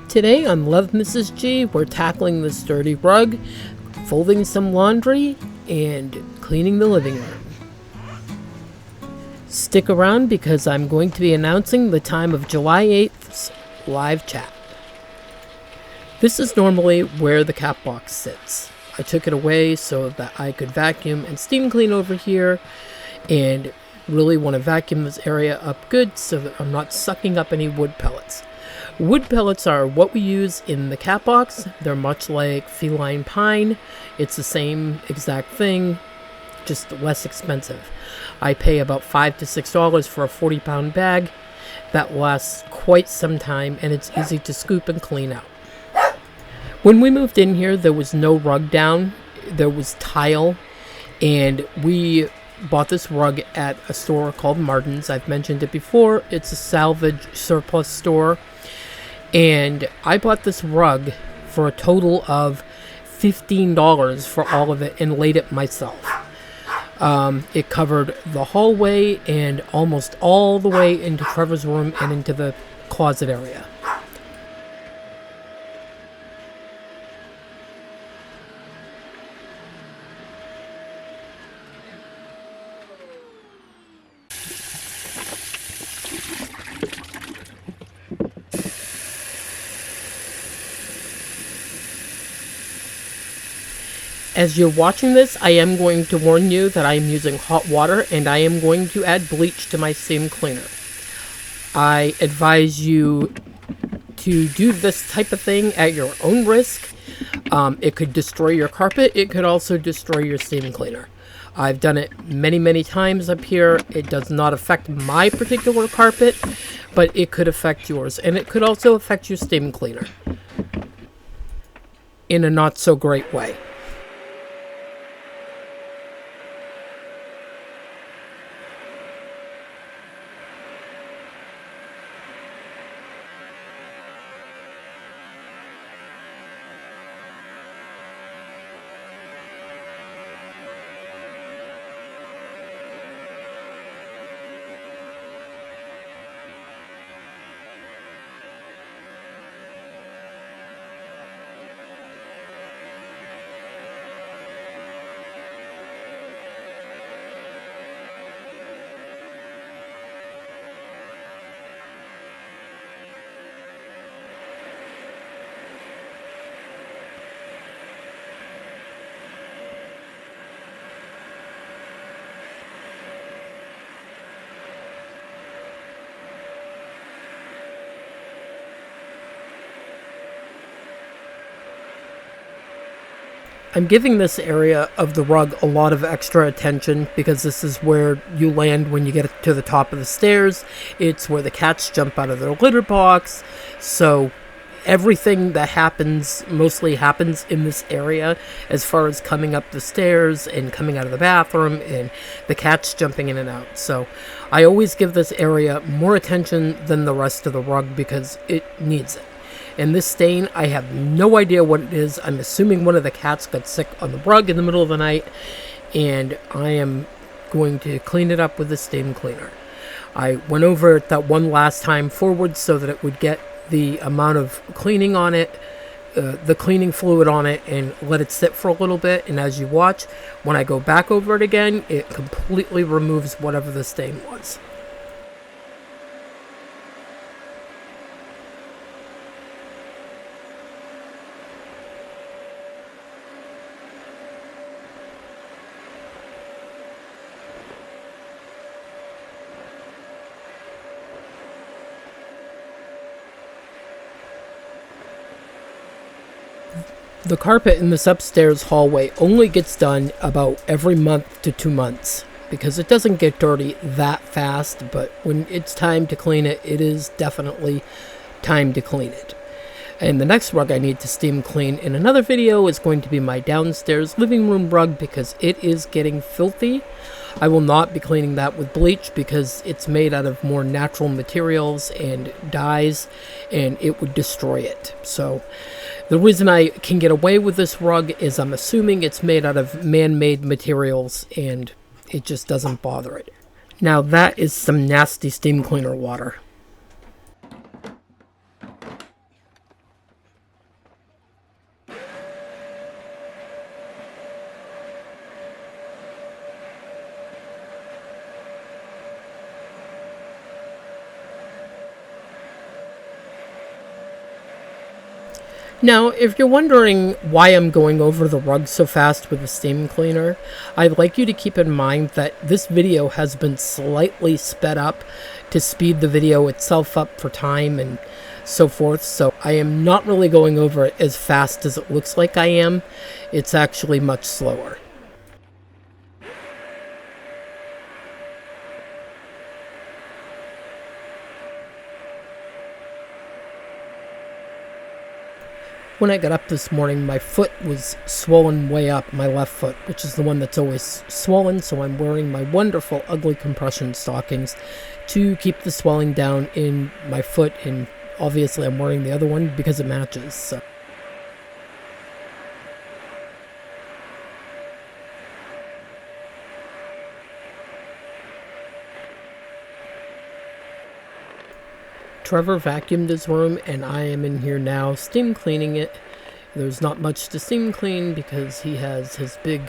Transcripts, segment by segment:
Today on Love Mrs. G, we're tackling this dirty rug, folding some laundry, and cleaning the living room. Stick around because I'm going to be announcing the time of July 8th's live chat. This is normally where the cat box sits. I took it away so that I could vacuum and steam clean over here, and really want to vacuum this area up good so that I'm not sucking up any wood pellets. Wood pellets are what we use in the cat box. They're much like feline pine. It's the same exact thing, just less expensive. I pay about $5 to $6 for a 40-pound bag. That lasts quite some time, and it's easy to scoop and clean out. When we moved in here, there was no rug down. There was tile, and we bought this rug at a store called Martin's. I've mentioned it before. It's a salvage surplus store. And I bought this rug for a total of $15 for all of it and laid it myself. It covered the hallway and almost all the way into Trevor's room and into the closet area. As you're watching this, I am going to warn you that I am using hot water and I am going to add bleach to my steam cleaner. I advise you to do this type of thing at your own risk. It could destroy your carpet. It could also destroy your steam cleaner. I've done it many times up here. It does not affect my particular carpet, but it could affect yours. And it could also affect your steam cleaner in a not so great way. I'm giving this area of the rug a lot of extra attention because this is where you land when you get to the top of the stairs. It's where the cats jump out of their litter box. So everything that happens mostly happens in this area as far as coming up the stairs and coming out of the bathroom and the cats jumping in and out. So I always give this area more attention than the rest of the rug because it needs it. And this stain, I have no idea what it is. I'm assuming one of the cats got sick on the rug in the middle of the night, and I am going to clean it up with the steam cleaner. I went over it that one last time forward so that it would get the amount of cleaning on it, the cleaning fluid on it, and let it sit for a little bit. And as you watch, when I go back over it again, it completely removes whatever the stain was. The carpet in this upstairs hallway only gets done about every month to 2 months because it doesn't get dirty that fast, but when it's time to clean it, it is definitely time to clean it. And the next rug I need to steam clean in another video is going to be my downstairs living room rug because it is getting filthy. I will not be cleaning that with bleach because it's made out of more natural materials and dyes, and it would destroy it. So the reason I can get away with this rug is I'm assuming it's made out of man-made materials and it just doesn't bother it. Now that is some nasty steam cleaner water. Now, if you're wondering why I'm going over the rug so fast with the steam cleaner, I'd like you to keep in mind that this video has been slightly sped up to speed the video itself up for time and so forth, so I am not really going over it as fast as it looks like I am. It's actually much slower. When I got up this morning, my foot was swollen way up, my left foot, which is the one that's always swollen, so I'm wearing my wonderful ugly compression stockings to keep the swelling down in my foot, and obviously I'm wearing the other one because it matches. So. Trevor vacuumed his room, and I am in here now steam cleaning it. There's not much to steam clean because he has his big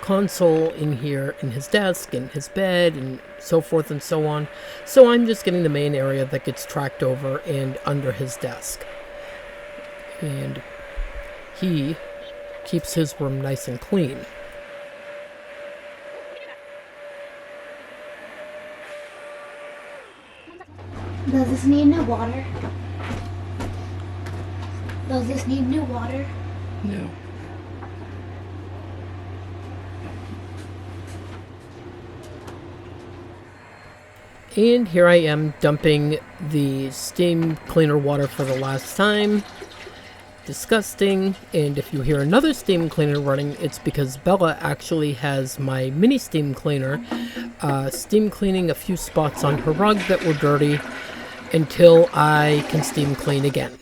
console in here in his desk and his bed and so forth and so on. So I'm just getting the main area that gets tracked over and under his desk. And he keeps his room nice and clean. Does this need new water? Does this need new water? No. And here I am dumping the steam cleaner water for the last time. Disgusting. And if you hear another steam cleaner running, it's because Bella actually has my mini steam cleaner steam cleaning a few spots on her rug that were dirty until I can steam clean again.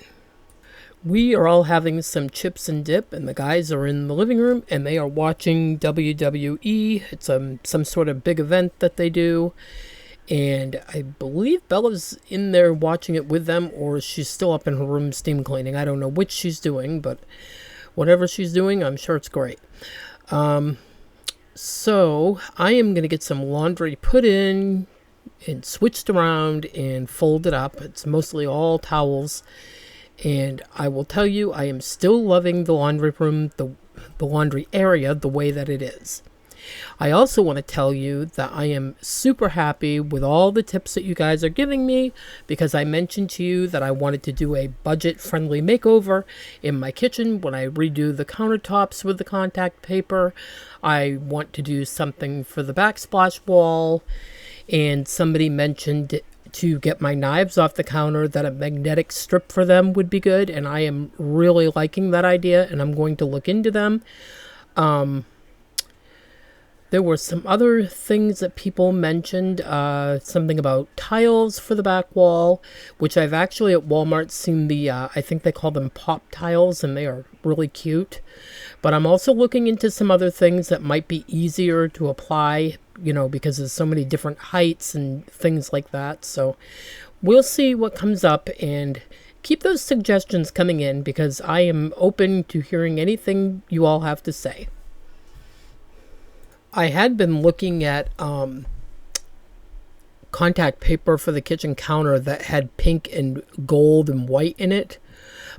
We are all having some chips and dip, and the guys are in the living room and they are watching WWE. It's some sort of big event that they do, and I believe Bella's in there watching it with them, or she's still up in her room steam cleaning. I don't know which she's doing, but whatever she's doing, I'm sure it's great. So I am going to get some laundry put in and switched around and folded up. It's mostly all towels, and I will tell you, I am still loving the laundry room, the laundry area, the way that it is. I also want to tell you that I am super happy with all the tips that you guys are giving me, because I mentioned to you that I wanted to do a budget-friendly makeover in my kitchen when I redo the countertops with the contact paper. I want to do something for the backsplash wall, and somebody mentioned to get my knives off the counter that a magnetic strip for them would be good, and I am really liking that idea, and I'm going to look into them. There were some other things that people mentioned, something about tiles for the back wall, which I've actually at Walmart seen I think they call them pop tiles, and they are really cute. But I'm also looking into some other things that might be easier to apply, because there's so many different heights and things like that. So we'll see what comes up, and keep those suggestions coming in, because I am open to hearing anything you all have to say. I had been looking at contact paper for the kitchen counter that had pink and gold and white in it.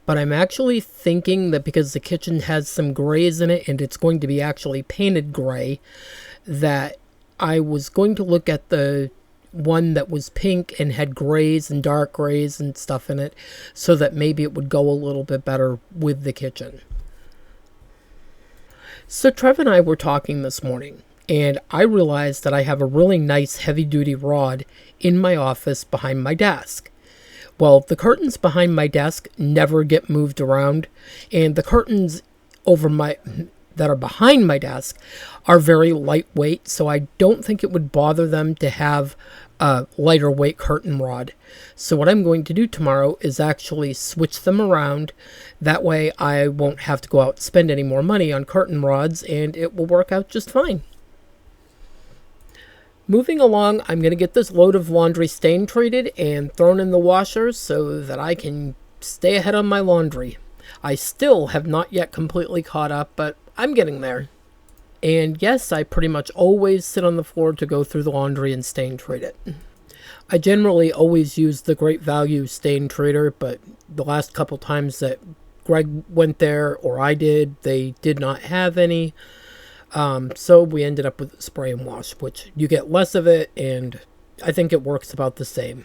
But I'm actually thinking that because the kitchen has some grays in it and it's going to be actually painted gray, that I was going to look at the one that was pink and had grays and dark grays and stuff in it, so that maybe it would go a little bit better with the kitchen. So Trevor and I were talking this morning, and I realized that I have a really nice heavy-duty rod in my office behind my desk. Well, the curtains behind my desk never get moved around, and the curtains that are behind my desk are very lightweight, so I don't think it would bother them to have a lighter weight curtain rod. So what I'm going to do tomorrow is actually switch them around. That way I won't have to go out and spend any more money on curtain rods, and it will work out just fine. Moving along, I'm going to get this load of laundry stain treated and thrown in the washer so that I can stay ahead on my laundry. I still have not yet completely caught up, but I'm getting there. And yes, I pretty much always sit on the floor to go through the laundry and stain treat it. I generally always use the Great Value stain treater, but the last couple times that Greg went there, or I did, they did not have any. So we ended up with spray and wash, which you get less of it, and I think it works about the same.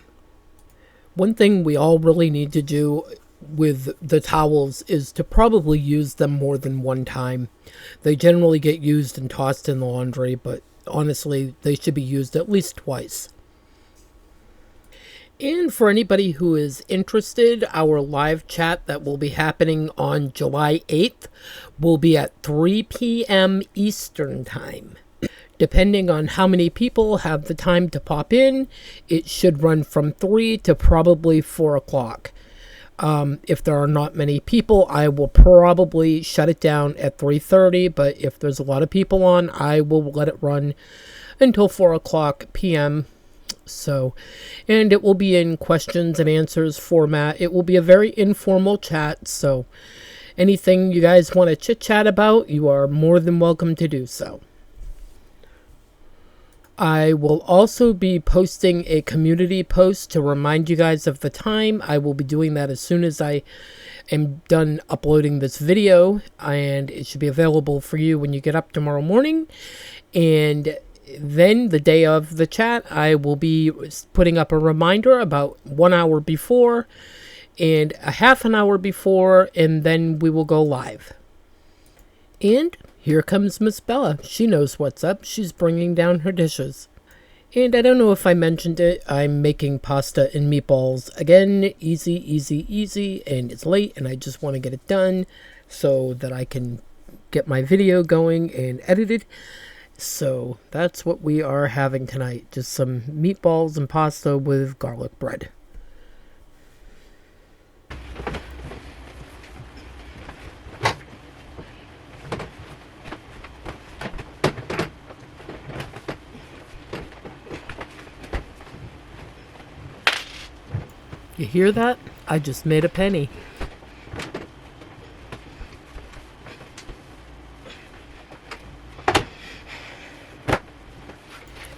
One thing we all really need to do with the towels is to probably use them more than one time. They generally get used and tossed in the laundry, but honestly, they should be used at least twice. And for anybody who is interested, our live chat that will be happening on July 8th will be at 3 p.m. Eastern Time. Depending on how many people have the time to pop in, it should run from 3 to probably 4 o'clock. If there are not many people, I will probably shut it down at 3:30, but if there's a lot of people on, I will let it run until 4 o'clock p.m. So, and it will be in questions and answers format. It will be a very informal chat, so anything you guys want to chit-chat about, you are more than welcome to do so. I will also be posting a community post to remind you guys of the time. I will be doing that as soon as I am done uploading this video, and it should be available for you when you get up tomorrow morning. And then the day of the chat, I will be putting up a reminder about 1 hour before and a half an hour before, and then we will go live. And here comes Miss Bella. She knows what's up. She's bringing down her dishes. And I don't know if I mentioned it, I'm making pasta and meatballs. Again, easy, easy, easy, and it's late, and I just want to get it done so that I can get my video going and edited. So that's what we are having tonight. Just some meatballs and pasta with garlic bread. You hear that? I just made a penny.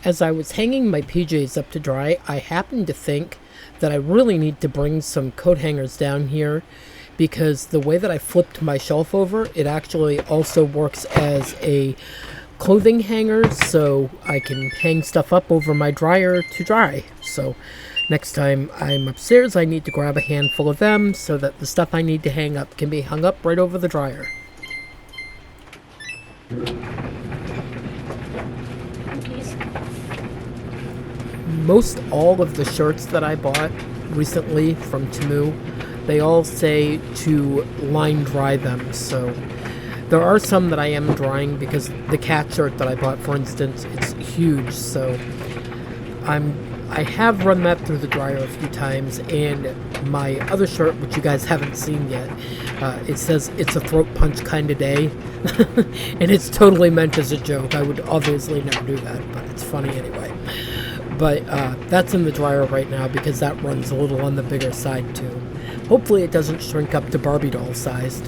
As I was hanging my PJs up to dry, I happened to think that I really need to bring some coat hangers down here, because the way that I flipped my shelf over, it actually also works as a clothing hanger, so I can hang stuff up over my dryer to dry. So next time I'm upstairs, I need to grab a handful of them so that the stuff I need to hang up can be hung up right over the dryer. Most all of the shirts that I bought recently from Temu, they all say to line dry them. So there are some that I am drying, because the cat shirt that I bought, for instance, it's huge. So I have run that through the dryer a few times, and my other shirt, which you guys haven't seen yet, it says it's a throat punch kind of day, and it's totally meant as a joke. I would obviously never do that, but it's funny anyway. But that's in the dryer right now because that runs a little on the bigger side too. Hopefully it doesn't shrink up to Barbie doll sized.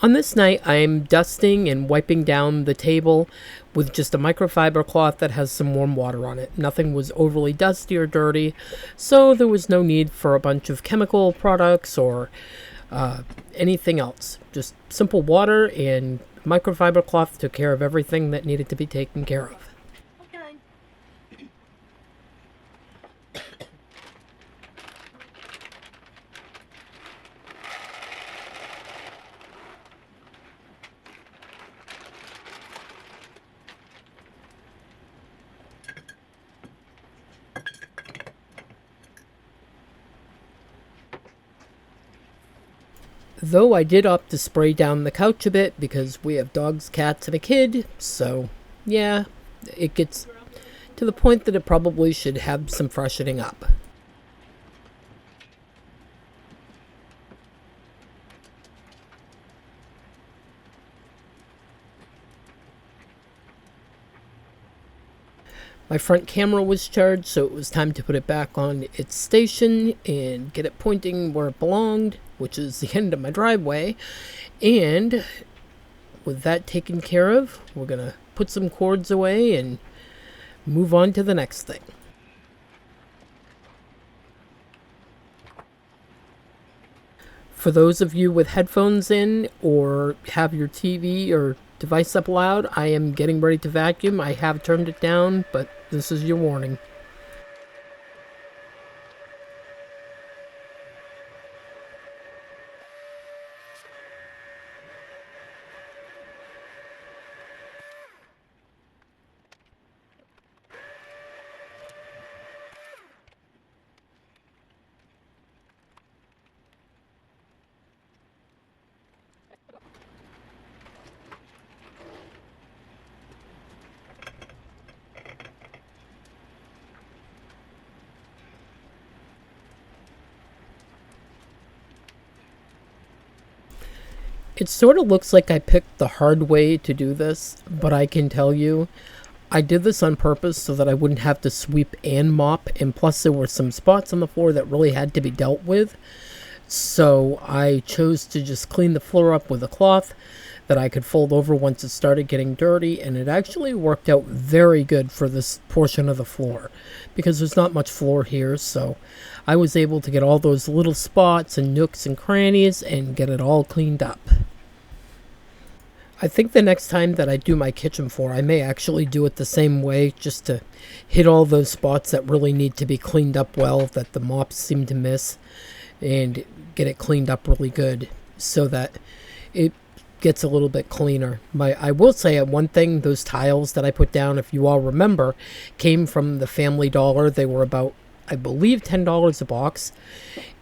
On this night, I'm dusting and wiping down the table with just a microfiber cloth that has some warm water on it. Nothing was overly dusty or dirty, so there was no need for a bunch of chemical products or anything else. Just simple water and microfiber cloth took care of everything that needed to be taken care of. Though I did opt to spray down the couch a bit because we have dogs, cats, and a kid, so yeah, it gets to the point that it probably should have some freshening up. My front camera was charged, so it was time to put it back on its station and get it pointing where it belonged, which is the end of my driveway. And with that taken care of, we're going to put some cords away and move on to the next thing. For those of you with headphones in or have your TV or device up loud, I am getting ready to vacuum. I have turned it down, but this is your warning. It sort of looks like I picked the hard way to do this, but I can tell you, I did this on purpose so that I wouldn't have to sweep and mop, and plus there were some spots on the floor that really had to be dealt with. So I chose to just clean the floor up with a cloth that I could fold over once it started getting dirty, and it actually worked out very good for this portion of the floor because there's not much floor here, so I was able to get all those little spots and nooks and crannies and get it all cleaned up. I think the next time that I do my kitchen floor, I may actually do it the same way, just to hit all those spots that really need to be cleaned up well, that the mops seem to miss, and get it cleaned up really good so that it gets a little bit cleaner. I will say one thing, those tiles that I put down, if you all remember, came from the Family Dollar. They were about, I believe, $10 a box.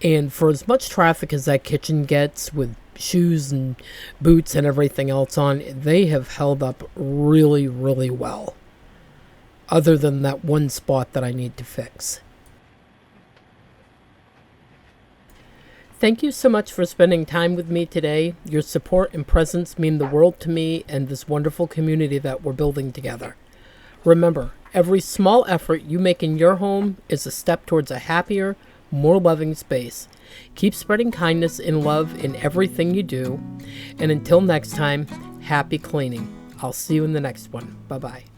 And for as much traffic as that kitchen gets with shoes and boots and everything else on, they have held up really, really well. Other than that one spot that I need to fix. Thank you so much for spending time with me today. Your support and presence mean the world to me and this wonderful community that we're building together. Remember, every small effort you make in your home is a step towards a happier, more loving space. Keep spreading kindness and love in everything you do. And until next time, happy cleaning. I'll see you in the next one. Bye-bye.